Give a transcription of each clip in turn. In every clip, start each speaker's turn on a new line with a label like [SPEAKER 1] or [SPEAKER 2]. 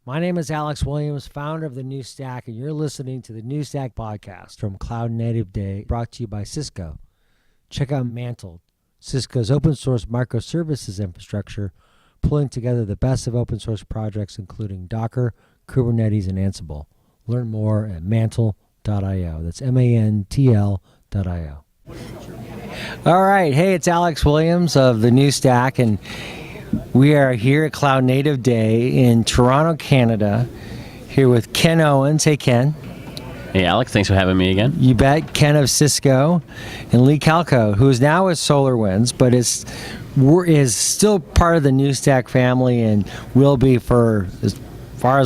[SPEAKER 1] My name is Alex Williams, founder of the New Stack, and you're listening to the New Stack podcast from Cloud Native Day, brought to you by Cisco. Check out Mantl, Cisco's open source microservices infrastructure, pulling together the best of open source projects, including Docker, Kubernetes, and Ansible. Learn more at mantl.io. That's mantl.io. All right. Hey, it's Alex Williams of the New Stack, and we are here at Cloud Native Day in Toronto, Canada, here with Ken Owens. Hey, Ken.
[SPEAKER 2] Hey, Alex. Thanks for having me again.
[SPEAKER 1] You bet. Ken of Cisco, and Lee Calcote, who is now with SolarWinds, but is still part of the New Stack family and will be for as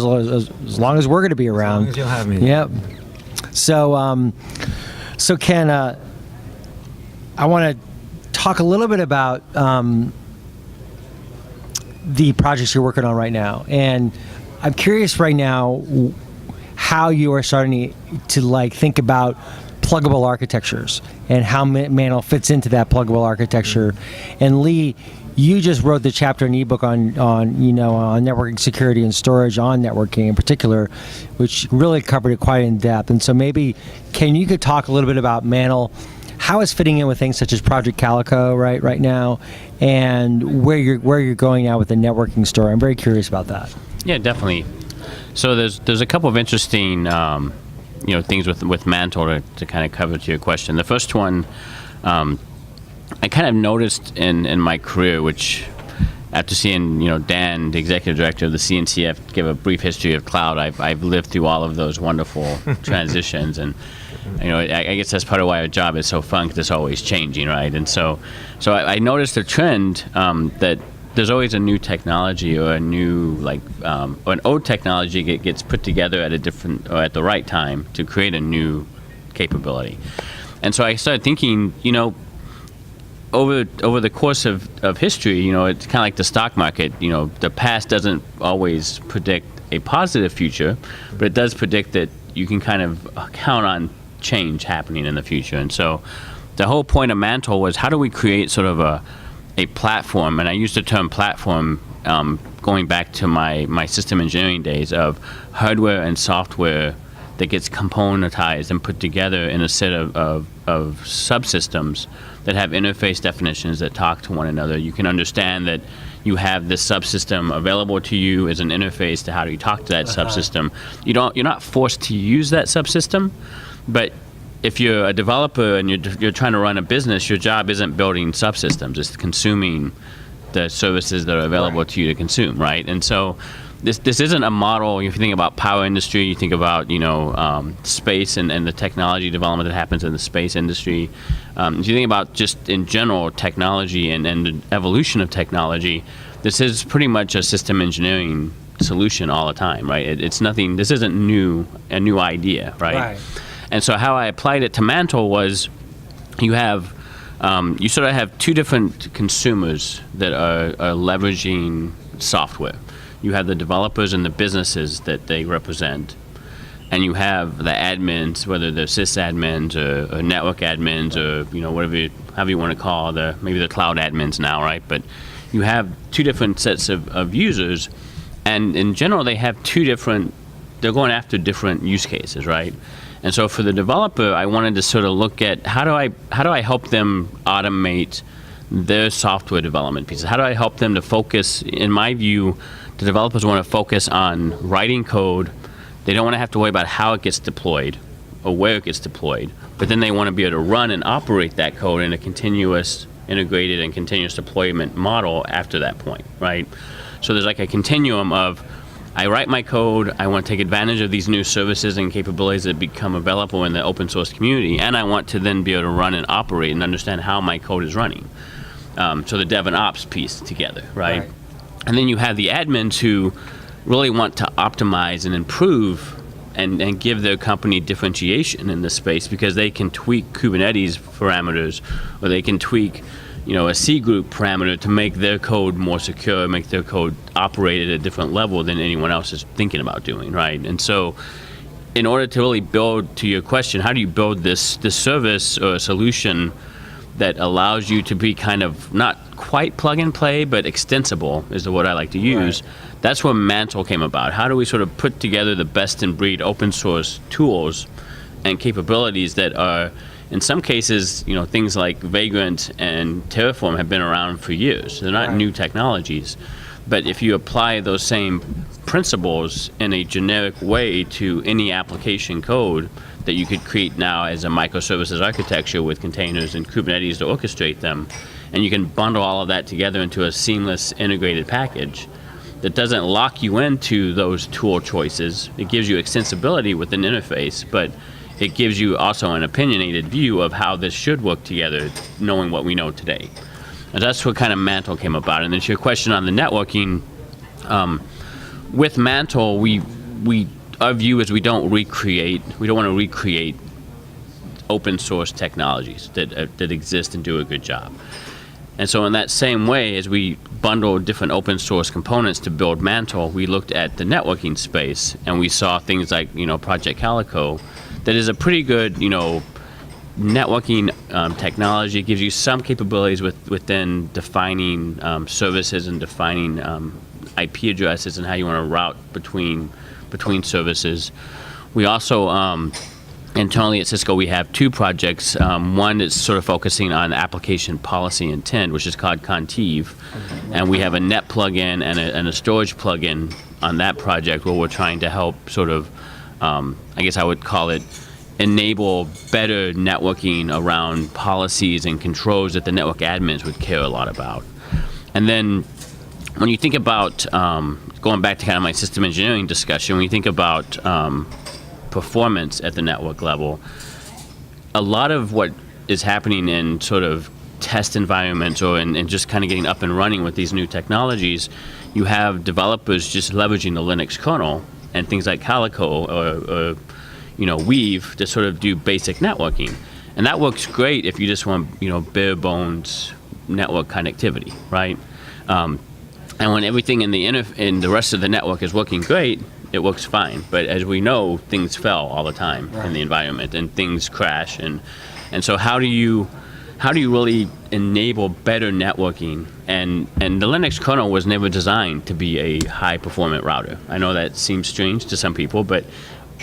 [SPEAKER 1] long as we're going to be around.
[SPEAKER 3] As long as you'll have me.
[SPEAKER 1] Yep. So Ken, I want to talk a little bit about the projects you're working on right now, and I'm curious right now how you are starting to think about pluggable architectures and how Mantl fits into that pluggable architecture. And Lee, you just wrote the chapter in ebook on networking security and storage on networking in particular, which really covered it quite in depth. And so maybe you could talk a little bit about Mantl, how it's fitting in with things such as Project Calcote right now, and where you're going now with the networking story. I'm very curious about that.
[SPEAKER 2] Yeah, definitely. So there's a couple of interesting things with Mantl to kind of cover to your question. The first one, I kind of noticed in my career, which after seeing Dan, the executive director of the CNCF, give a brief history of cloud, I've lived through all of those wonderful transitions, and I guess that's part of why our job is so fun, because it's always changing, right? And so I noticed a trend that there's always a new technology or a new or an old technology gets put together at the right time to create a new capability. And so I started thinking, over the course of history, it's kind of like the stock market. The past doesn't always predict a positive future, but it does predict that you can kind of count on change happening in the future. And so the whole point of Mantl was, how do we create sort of a platform? And I use the term platform going back to my system engineering days, of hardware and software that gets componentized and put together in a set of subsystems that have interface definitions that talk to one another. You can understand that you have this subsystem available to you as an interface to how do you talk to that subsystem. You're not forced to use that subsystem, but if you're a developer and you're trying to run a business, your job isn't building subsystems, it's consuming the services that are available to you to consume, right? And so this isn't a model. If you think about power industry, you think about space and the technology development that happens in the space industry. If you think about just in general technology and the evolution of technology, this is pretty much a system engineering solution all the time, right? It's nothing. This isn't a new idea, right? And so how I applied it to Mantl was, you sort of have two different consumers that are leveraging software. You have the developers and the businesses that they represent, and you have the admins, whether they're sysadmins or network admins or however you want to call maybe the cloud admins now, right? But you have two different sets of users, and in general they're going after different use cases, right? And so for the developer, I wanted to sort of look at how do I help them automate their software development pieces? How do I help them to focus? In my view, the developers want to focus on writing code. They don't want to have to worry about how it gets deployed or where it gets deployed, but then they want to be able to run and operate that code in a continuous, integrated and continuous deployment model after that point, right? So there's like a continuum of, I write my code, I want to take advantage of these new services and capabilities that become available in the open source community, and I want to then be able to run and operate and understand how my code is running. So the dev and ops piece together, right? And then you have the admins who really want to optimize and improve and give their company differentiation in this space, because they can tweak Kubernetes parameters, or they can tweak a C group parameter to make their code more secure, make their code operate at a different level than anyone else is thinking about doing, right? And so in order to really build, to your question, how do you build this service or a solution that allows you to be kind of not quite plug and play, but extensible is the word I like to use. Right. That's where Mantl came about. How do we sort of put together the best in breed open source tools and capabilities that are, in some cases, things like Vagrant and Terraform have been around for years. They're not new technologies. But if you apply those same principles in a generic way to any application code that you could create now as a microservices architecture with containers and Kubernetes to orchestrate them, and you can bundle all of that together into a seamless integrated package that doesn't lock you into those tool choices. It gives you extensibility with an interface, but it gives you also an opinionated view of how this should work together, knowing what we know today. And that's what kind of Mantl came about. And then to your question on the networking, with Mantl, our view is we don't want to recreate open source technologies that exist and do a good job. And so in that same way, as we bundle different open source components to build Mantl, we looked at the networking space, and we saw things like Project Calcote, that is a pretty good networking technology. It gives you some capabilities within defining services and defining IP addresses and how you want to route between services. We also internally at Cisco, we have two projects. One is sort of focusing on application policy intent, which is called Conceive, and we have a net plugin and a storage plugin on that project where we're trying to help sort of, I guess I would call it, enable better networking around policies and controls that the network admins would care a lot about. And then when you think about, going back to kind of my system engineering discussion, when you think about performance at the network level, a lot of what is happening in sort of test environments or in just kind of getting up and running with these new technologies, you have developers just leveraging the Linux kernel and things like Calcote or Weave to sort of do basic networking. And that works great if you just want, bare bones network connectivity, right? And when everything in the rest of the network is working great, it works fine. But as we know, things fail all the time in the environment, and things crash. And so how do you really enable better networking? And the Linux kernel was never designed to be a high performant router. I know that seems strange to some people, but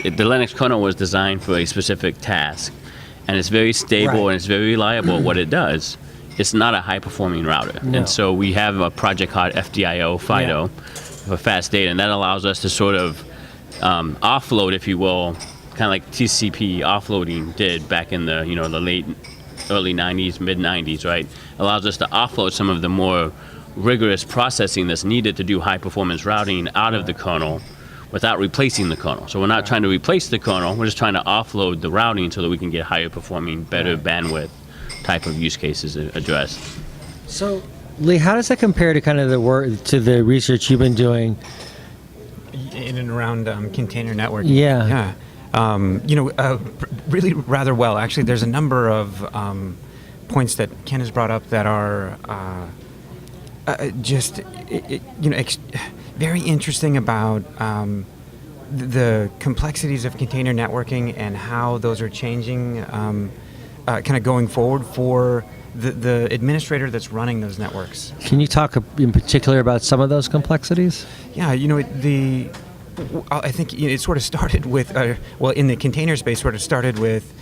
[SPEAKER 2] the Linux kernel was designed for a specific task, and it's very stable and it's very reliable at what it does. It's not a high-performing router. No. And so we have a project called FDIO, FIDO, for fast data, and that allows us to sort of offload, if you will, kind of like TCP offloading did back in the the early 90s, mid 90s, right? Allows us to offload some of the more rigorous processing that's needed to do high-performance routing out of the kernel without replacing the kernel. So we're not trying to replace the kernel, we're just trying to offload the routing so that we can get higher performing, better bandwidth type of use cases addressed.
[SPEAKER 1] So, Lee, how does that compare to kind of the research you've been doing
[SPEAKER 3] in and around container networking?
[SPEAKER 1] Yeah.
[SPEAKER 3] Really rather well. Actually, there's a number of points that Ken has brought up that are very interesting about the complexities of container networking and how those are changing kind of going forward for the administrator that's running those networks.
[SPEAKER 1] Can you talk in particular about some of those complexities?
[SPEAKER 3] Yeah, I think it sort of started with, in the container space, sort of started with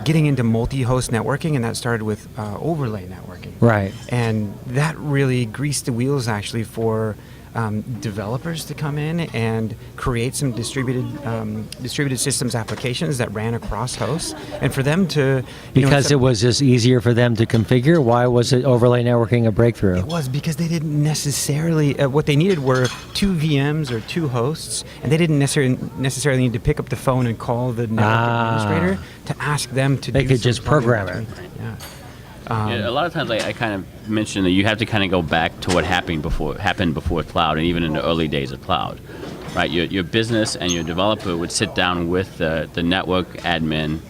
[SPEAKER 3] getting into multi-host networking, and that started with overlay networking.
[SPEAKER 1] Right.
[SPEAKER 3] And that really greased the wheels, actually, for developers to come in and create some distributed systems applications that ran across hosts, and for them to
[SPEAKER 1] because it was just easier for them to configure. Why was it overlay networking a breakthrough?
[SPEAKER 3] It was because they didn't necessarily what they needed were two VMs or two hosts, and they didn't necessarily need to pick up the phone and call the network administrator to ask them to.
[SPEAKER 1] They could just program it.
[SPEAKER 3] Yeah.
[SPEAKER 2] A lot of times I kind of mention that you have to kind of go back to what happened before cloud, and even in the early days of cloud, right? Your business and your developer would sit down with the network admin,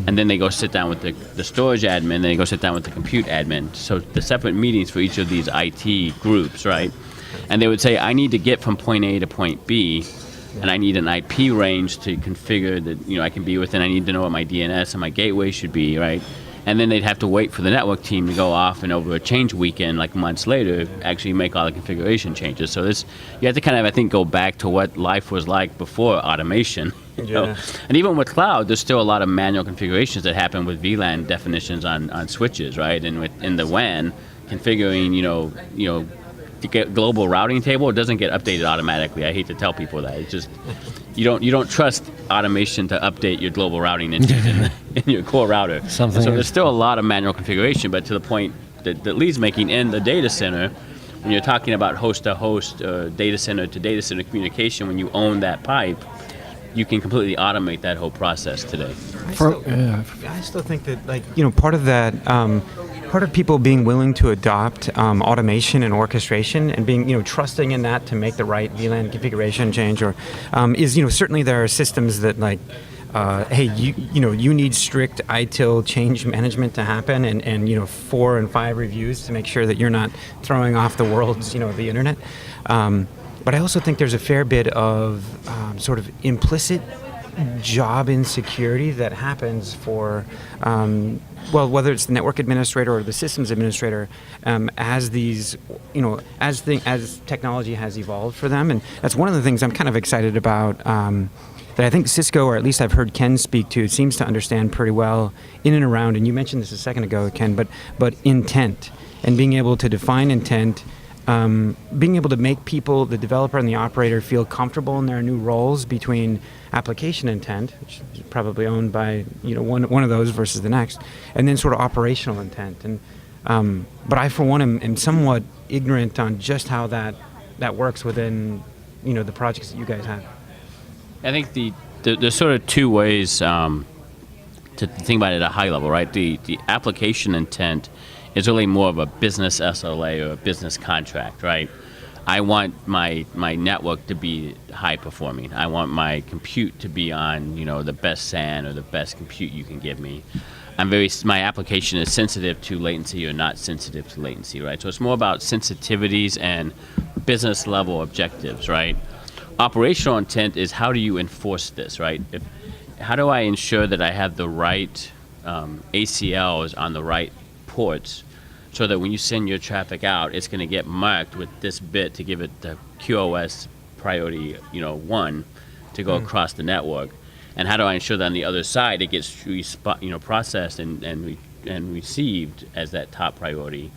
[SPEAKER 2] and then they go sit down with the storage admin, then they go sit down with the compute admin. So the separate meetings for each of these IT groups, right? And they would say, I need to get from point A to point B, and I need an IP range to configure that I can be within. I need to know what my DNS and my gateway should be, right? And then they'd have to wait for the network team to go off and over a change weekend, like months later, actually make all the configuration changes. So you have to kind of, I think, go back to what life was like before automation. You know? And even with cloud, there's still a lot of manual configurations that happen with VLAN definitions on switches, right? And in the WAN, configuring, to get global routing table, it doesn't get updated automatically. I hate to tell people that. It's just you don't trust automation to update your global routing engine in your core router. So there's still a lot of manual configuration, but to the point that Lee's making in the data center, when you're talking about host to host, data center to data center communication, when you own that pipe, you can completely automate that whole process today.
[SPEAKER 3] I still think that, part of that, part of people being willing to adopt automation and orchestration and being, trusting in that to make the right VLAN configuration change, or is, certainly there are systems that hey, you need strict ITIL change management to happen, and 4 and 5 reviews to make sure that you're not throwing off the world's, the internet. But I also think there's a fair bit of sort of implicit job insecurity that happens for, whether it's the network administrator or the systems administrator, as these, as technology has evolved for them. And that's one of the things I'm kind of excited about, that I think Cisco, or at least I've heard Ken speak to, seems to understand pretty well in and around, and you mentioned this a second ago, Ken, but intent, and being able to define intent, being able to make people, the developer and the operator, feel comfortable in their new roles between application intent, which is probably owned by one of those versus the next, and then sort of operational intent. And but I, for one, am somewhat ignorant on just how that works within the projects that you guys have.
[SPEAKER 2] I think there's sort of two ways to think about it at a high level, right? The application intent is really more of a business SLA or a business contract, right? I want my network to be high performing. I want my compute to be on, the best SAN or the best compute you can give me. My application is sensitive to latency or not sensitive to latency, right? So it's more about sensitivities and business level objectives, right? Operational intent is, how do you enforce this, right? How do I ensure that I have the right ACLs on the right ports, so that when you send your traffic out, it's going to get marked with this bit to give it the QoS priority, 1 to go across the network. And how do I ensure that on the other side it gets processed and received as that top priority,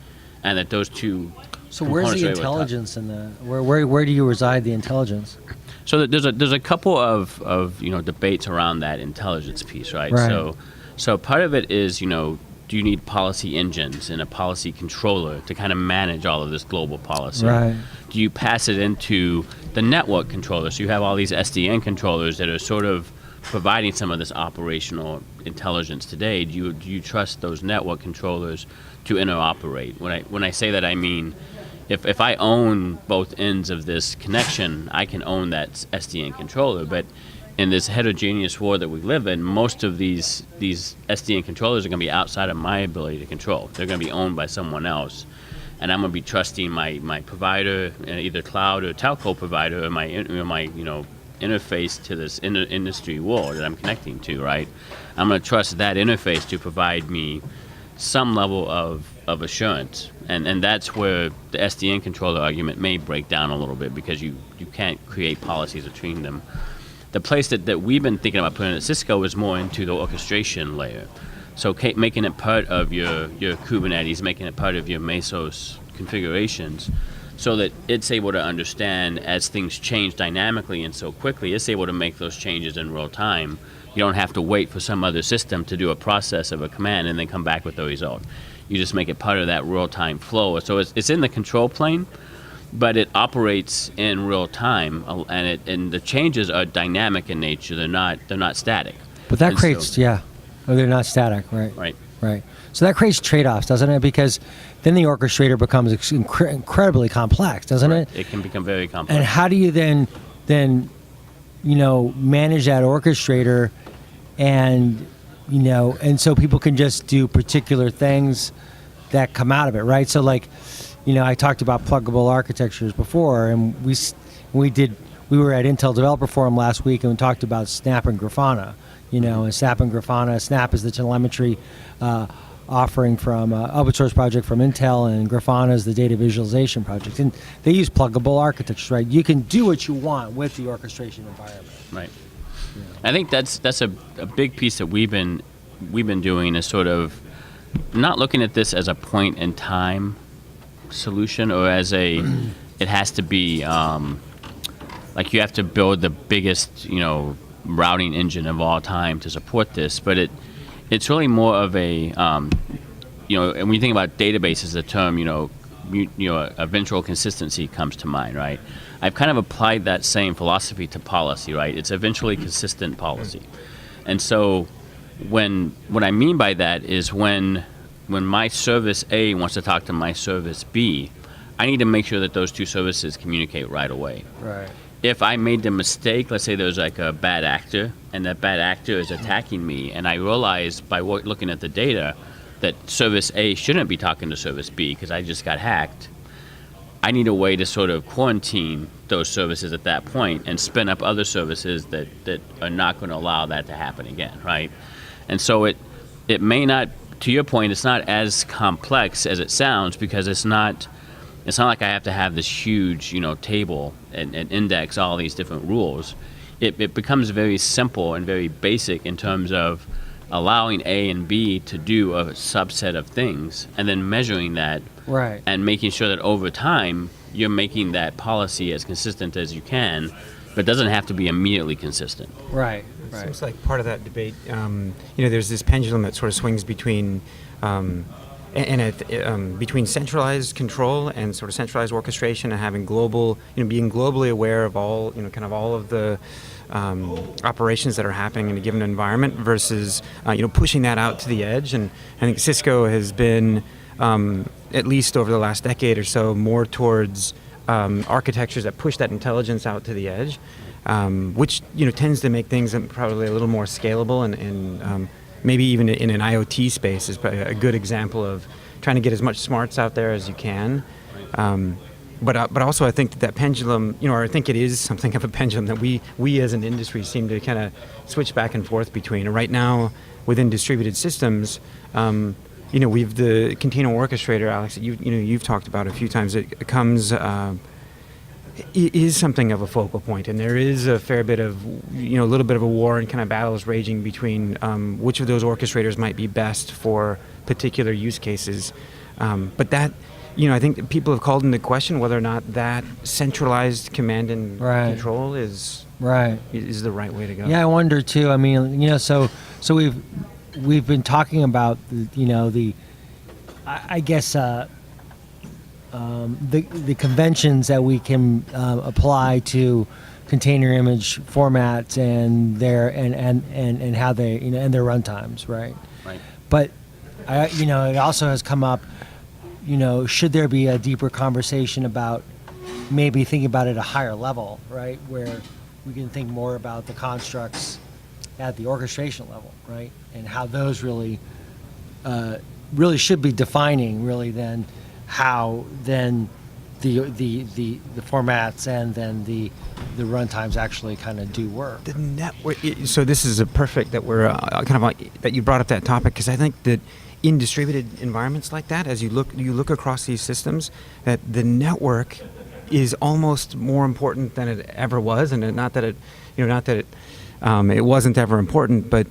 [SPEAKER 2] and that those two.
[SPEAKER 1] So where's the intelligence in that? Where do you reside the intelligence?
[SPEAKER 2] So there's a couple of debates around that intelligence piece, right? So part of it is, do you need policy engines and a policy controller to kind of manage all of this global policy?
[SPEAKER 1] Right.
[SPEAKER 2] Do you pass it into the network controller? So you have all these SDN controllers that are sort of providing some of this operational intelligence today. Do you trust those network controllers to interoperate? When I say that, I mean, if I own both ends of this connection, I can own that SDN controller. But in this heterogeneous world that we live in, most of these SDN controllers are going to be outside of my ability to control. They're going to be owned by someone else, and I'm going to be trusting my provider, either cloud or telco provider, or my interface to this industry world that I'm connecting to. Right, I'm going to trust that interface to provide me some level of assurance, and that's where the SDN controller argument may break down a little bit, because you can't create policies between them. The place that we've been thinking about putting at Cisco is more into the orchestration layer. So making it part of your Kubernetes, making it part of your Mesos configurations, so that it's able to understand as things change dynamically and so quickly, it's able to make those changes in real time. You don't have to wait for some other system to do a process of a command and then come back with the result. You just make it part of that real-time flow. So it's in the control plane, but it operates in real time, and the changes are dynamic in nature. They're not static.
[SPEAKER 1] But that creates, they're not static, right?
[SPEAKER 2] Right.
[SPEAKER 1] So that creates trade-offs, doesn't it? Because then the orchestrator becomes incredibly complex, doesn't it?
[SPEAKER 2] It can become very complex.
[SPEAKER 1] And how do you then manage that orchestrator, and so people can just do particular things that come out of it, right? So I talked about pluggable architectures before, and we were at Intel Developer Forum last week, and we talked about Snap and Grafana. And Snap and Grafana. Snap is the telemetry offering from open source project from Intel, and Grafana is the data visualization project, and they use pluggable architectures, right? You can do what you want with the orchestration environment.
[SPEAKER 2] Right. I think that's a big piece that we've been doing, is sort of not looking at this as a point in time solution, or as it has to be like you have to build the biggest routing engine of all time to support this, but it's really more of a and when you think about databases, the term eventual consistency comes to mind, right? I've kind of applied that same philosophy to policy, right? It's eventually consistent policy. And so what I mean by that is when my service A wants to talk to my service B, I need to make sure that those two services communicate right away.
[SPEAKER 1] Right.
[SPEAKER 2] If I made the mistake, let's say there's like a bad actor, and that bad actor is attacking me, and I realize by looking at the data that service A shouldn't be talking to service B because I just got hacked, I need a way to sort of quarantine those services at that point and spin up other services that are not going to allow that to happen again, right? And so it may not, to your point, it's not as complex as it sounds, because it's not like I have to have this huge, table and index all these different rules. It becomes very simple and very basic in terms of allowing A and B to do a subset of things, and then measuring that,
[SPEAKER 1] Right.
[SPEAKER 2] and making sure that over time you're making that policy as consistent as you can, but it doesn't have to be immediately consistent.
[SPEAKER 1] Right.
[SPEAKER 3] It
[SPEAKER 1] Right.
[SPEAKER 3] seems like part of that debate, there's this pendulum that sort of swings between between centralized control and sort of centralized orchestration, and having global, being globally aware of all, kind of all of the operations that are happening in a given environment, versus, pushing that out to the edge. And I think Cisco has been, at least over the last decade or so, more towards architectures that push that intelligence out to the edge, which tends to make things probably a little more scalable, and maybe even in an IoT space is a good example of trying to get as much smarts out there as you can. But also I think that pendulum, or I think it is something of a pendulum that we as an industry seem to kind of switch back and forth between. And right now, within distributed systems, we've the container orchestrator, Alex, that you've talked about a few times. It comes. Is something of a focal point, and there is a fair bit of, a little bit of a war and kind of battles raging between which of those orchestrators might be best for particular use cases. But that, I think people have called into question whether or not that centralized command and
[SPEAKER 1] Right.
[SPEAKER 3] control is the right way to go.
[SPEAKER 1] Yeah, I wonder too. I mean, so we've been talking about I guess the conventions that we can apply to container image formats and and how they and their runtimes, right?
[SPEAKER 2] Right.
[SPEAKER 1] But it also has come up. Should there be a deeper conversation about maybe thinking about it at a higher level, right, where we can think more about the constructs at the orchestration level, right, and how those really should be defining really then how then the formats and then the runtimes actually kind of do work.
[SPEAKER 3] The network. So this is a perfect that we're that you brought up that topic, because I think that in distributed environments like that, as you look across these systems, that the network is almost more important than it ever was, and not that it wasn't ever important, but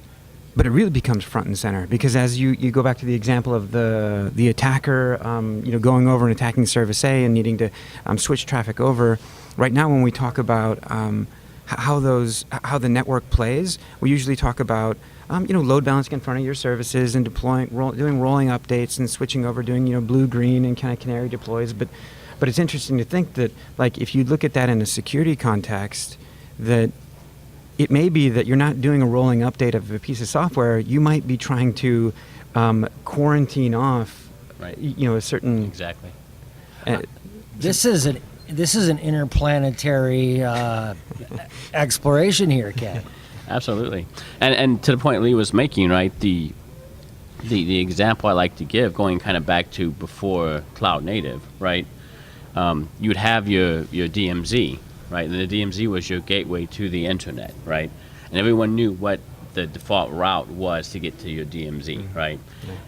[SPEAKER 3] it really becomes front and center, because as you go back to the example of the attacker, going over and attacking service A and needing to switch traffic over. Right now, when we talk about how the network plays, we usually talk about load balancing in front of your services and doing rolling updates and switching over, doing blue, green, and kind of canary deploys. But it's interesting to think that, like, if you look at that in a security context, that it may be that you're not doing a rolling update of a piece of software. You might be trying to quarantine off,
[SPEAKER 2] Right.
[SPEAKER 3] A certain.
[SPEAKER 2] Exactly.
[SPEAKER 1] This is an interplanetary exploration here, Ken.
[SPEAKER 2] Absolutely. And to the point Lee was making, right, the example I like to give, going kind of back to before cloud native, right, you'd have your DMZ, right, and the DMZ was your gateway to the internet, right, and everyone knew what the default route was to get to your DMZ, right,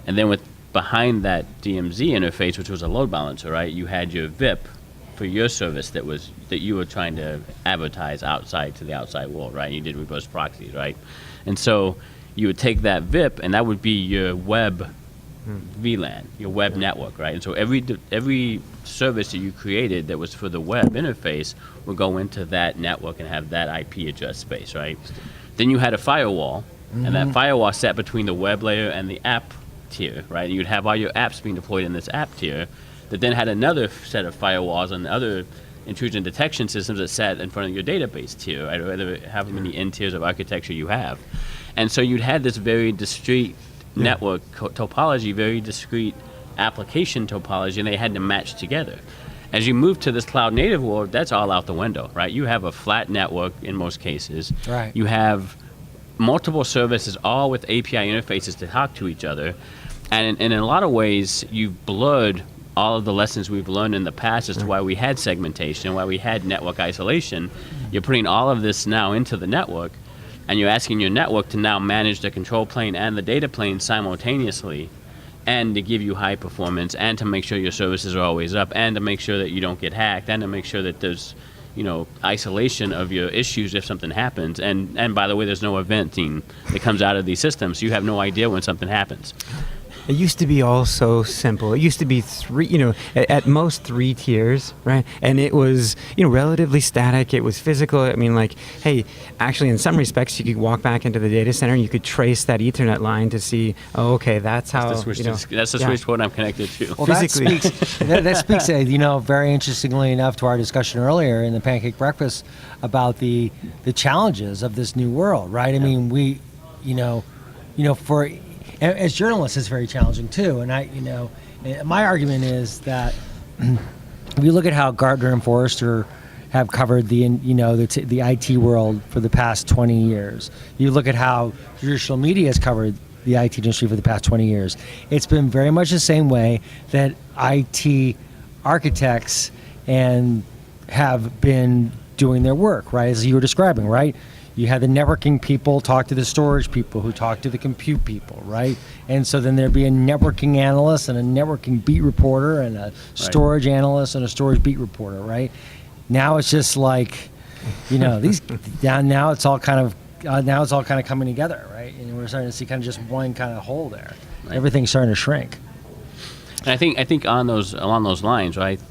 [SPEAKER 2] and then with behind that DMZ interface, which was a load balancer, right? You had your VIP for your service that you were trying to advertise outside to the outside world, right? You did reverse proxies, right? And so you would take that VIP, and that would be your web VLAN, your web network, right? And so every service that you created that was for the web interface would go into that network and have that IP address space, right? Then you had a firewall, and that firewall sat between the web layer and the app tier, right? And you'd have all your apps being deployed in this app tier that then had another set of firewalls and other intrusion detection systems that sat in front of your database tier, right? Or whether however many N tiers of architecture you have. And so you'd had this very discrete network topology, very discrete application topology, and they had to match together. As you move to this cloud native world, that's all out the window, right? You have a flat network in most cases.
[SPEAKER 1] Right.
[SPEAKER 2] You have multiple services, all with API interfaces to talk to each other. And in a lot of ways, you've blurred all of the lessons we've learned in the past as to why we had segmentation, why we had network isolation. You're putting all of this now into the network, and you're asking your network to now manage the control plane and the data plane simultaneously, and to give you high performance, and to make sure your services are always up, and to make sure that you don't get hacked, and to make sure that there's isolation of your issues if something happens. And by the way, there's no eventing that comes out of these systems. So you have no idea when something happens.
[SPEAKER 3] It used to be all so simple. It used to be at most 3 tiers, right? And it was, relatively static. It was physical. I mean, like, hey, actually, in some respects, you could walk back into the data center and you could trace that Ethernet line to see, oh, okay, that's how,
[SPEAKER 2] that's the switchboard I'm connected to.
[SPEAKER 1] Well,
[SPEAKER 3] physically.
[SPEAKER 1] that speaks, very interestingly enough to our discussion earlier in the Pancake Breakfast about the challenges of this new world, right? I mean, we, for as journalists, it's very challenging too. And my argument is that if you look at how Gartner and Forrester have covered the IT world for the past 20 years, you look at how traditional media has covered the IT industry for the past 20 years, it's been very much the same way that IT architects and have been doing their work, right? As you were describing, right? You had the networking people talk to the storage people who talk to the compute people, right? And so then there'd be a networking analyst and a networking beat reporter and a storage analyst and a storage beat reporter, right? Now it's just like, these now it's all kind of coming together, right? And we're starting to see kind of just one kind of hole there. Right. Everything's starting to shrink.
[SPEAKER 2] And I think along those lines, right?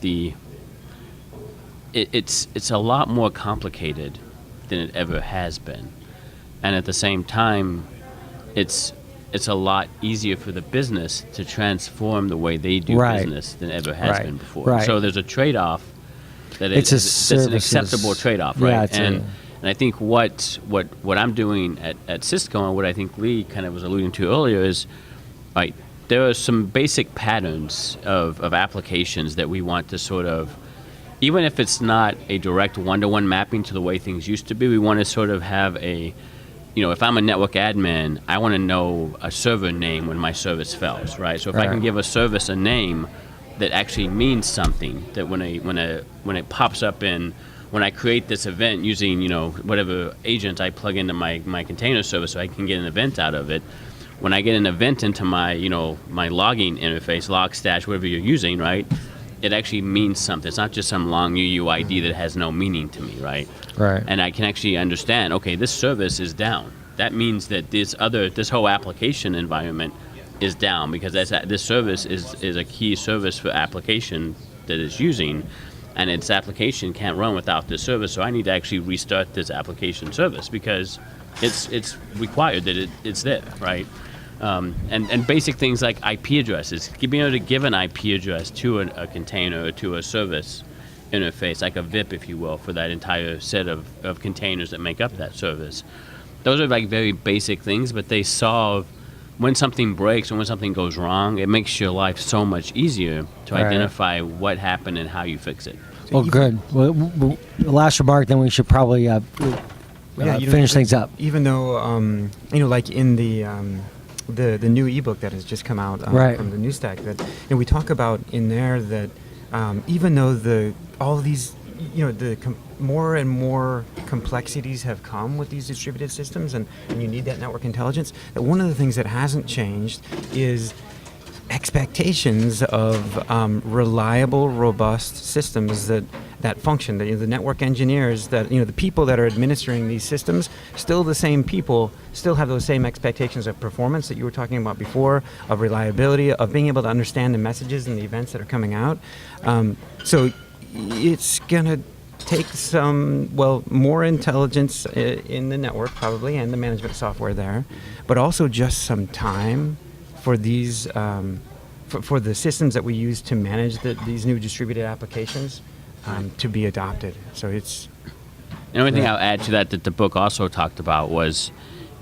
[SPEAKER 2] It's a lot more complicated than it ever has been, and at the same time, it's a lot easier for the business to transform the way they do business than ever has been before.
[SPEAKER 1] Right.
[SPEAKER 2] So there's a trade-off that's an acceptable trade-off, right?
[SPEAKER 1] Yeah,
[SPEAKER 2] and I think what I'm doing at Cisco, and what I think Lee kind of was alluding to earlier, is right. There are some basic patterns of applications that we want to sort of, even if it's not a direct one-to-one mapping to the way things used to be, we want to sort of have a, if I'm a network admin, I want to know a server name when my service fails, right? So if I can give a service a name that actually means something, that when it pops up when I create this event using, whatever agent I plug into my container service so I can get an event out of it, when I get an event into my, my logging interface, Logstash, whatever you're using, right? It actually means something. It's not just some long UUID that has no meaning to me, right?
[SPEAKER 1] Right.
[SPEAKER 2] And I can actually understand, okay, this service is down. That means that this whole application environment is down because this service is a key service for application that it's using, and its application can't run without this service. So I need to actually restart this application service because it's required that it's there, right? And basic things like IP addresses, being able to give an IP address to a container or to a service interface, like a VIP, if you will, for that entire set of containers that make up that service. Those are like very basic things, but they solve when something breaks or when something goes wrong. It makes your life so much easier to identify what happened and how you fix it.
[SPEAKER 1] Well, good. Well, the last remark, then we should probably finish things up.
[SPEAKER 3] Even though, like in the new ebook that has just come out from the New Stack, that we talk about in there that even though all of these more and more complexities have come with these distributed systems, and you need that network intelligence, that one of the things that hasn't changed is expectations of reliable, robust systems that function. The network engineers, the people that are administering these systems, still the same people, still have those same expectations of performance that you were talking about before, of reliability, of being able to understand the messages and the events that are coming out. So it's gonna take some, more intelligence in the network probably, and the management software there, but also just some time for these, for the systems that we use to manage these new distributed applications to be adopted. So it's...
[SPEAKER 2] And the only thing I'll add to that the book also talked about was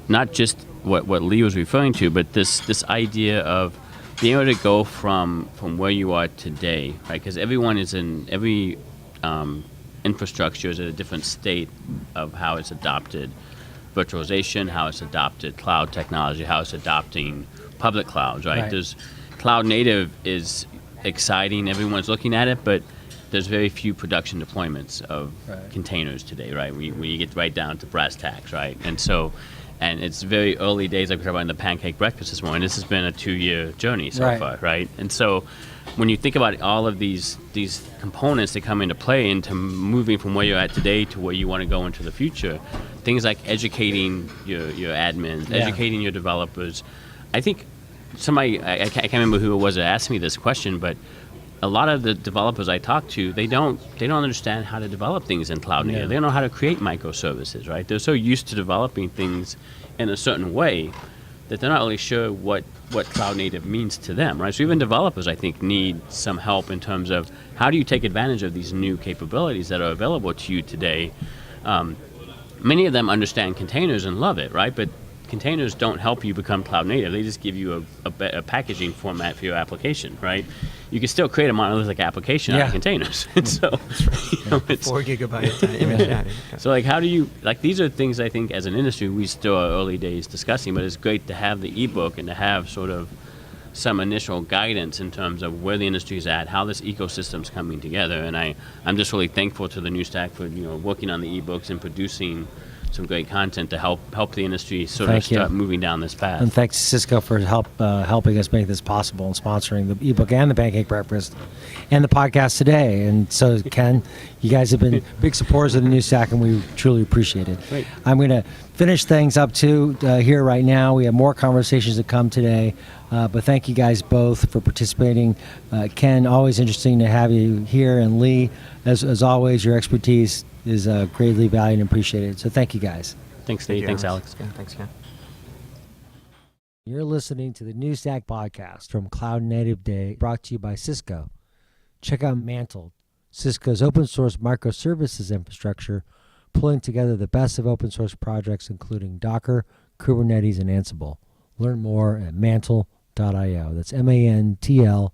[SPEAKER 2] not just what Lee was referring to, but this idea of being able to go from where you are today, right? Because every infrastructure is at a different state of how it's adopted virtualization, how it's adopted cloud technology, how it's adopting public clouds, right? There's cloud native is exciting, everyone's looking at it, but there's very few production deployments of containers today, right? When you get right down to brass tacks, right? And it's very early days, like we talked about in the pancake breakfast this morning. This has been a 2-year journey so far, right? And so when you think about all of these components that come into play into moving from where you're at today to where you want to go into the future, things like educating your admins, educating your developers. I think somebody, I can't remember who it was that asked me this question, but a lot of the developers I talk to, they don't understand how to develop things in cloud native. They don't know how to create microservices, right? They're so used to developing things in a certain way that they're not really sure what cloud native means to them, right? So even developers, I think, need some help in terms of how do you take advantage of these new capabilities that are available to you today. Many of them understand containers and love it, right? But containers don't help you become cloud native. They just give you a packaging format for your application, right? You can still create a monolithic application out of containers. And so, it's
[SPEAKER 3] 4 gigabyte image.
[SPEAKER 2] So how do you, these are things I think as an industry we still are early days discussing, but it's great to have the ebook and to have sort of some initial guidance in terms of where the industry is at, how this ecosystem's coming together. And I'm just really thankful to the New Stack for working on the ebooks and producing some great content to help the industry sort of start moving down this path.
[SPEAKER 1] And thanks to Cisco for helping us make this possible and sponsoring the ebook and the pancake breakfast and the podcast today. And so, Ken, you guys have been big supporters of the New Stack, and we truly appreciate it.
[SPEAKER 2] Great.
[SPEAKER 1] I'm going to finish things up too here right now. We have more conversations to come today, but thank you guys both for participating. Ken, always interesting to have you here, and Lee, as always, your expertise is greatly valued and appreciated. So thank you guys.
[SPEAKER 2] Thanks, Steve. Thanks, Alex.
[SPEAKER 3] Yeah, thanks, Ken.
[SPEAKER 1] You're listening to the New Stack podcast from Cloud Native Day, brought to you by Cisco. Check out Mantl, Cisco's open source microservices infrastructure, pulling together the best of open source projects, including Docker, Kubernetes, and Ansible. Learn more at mantl.io. That's mantl.io.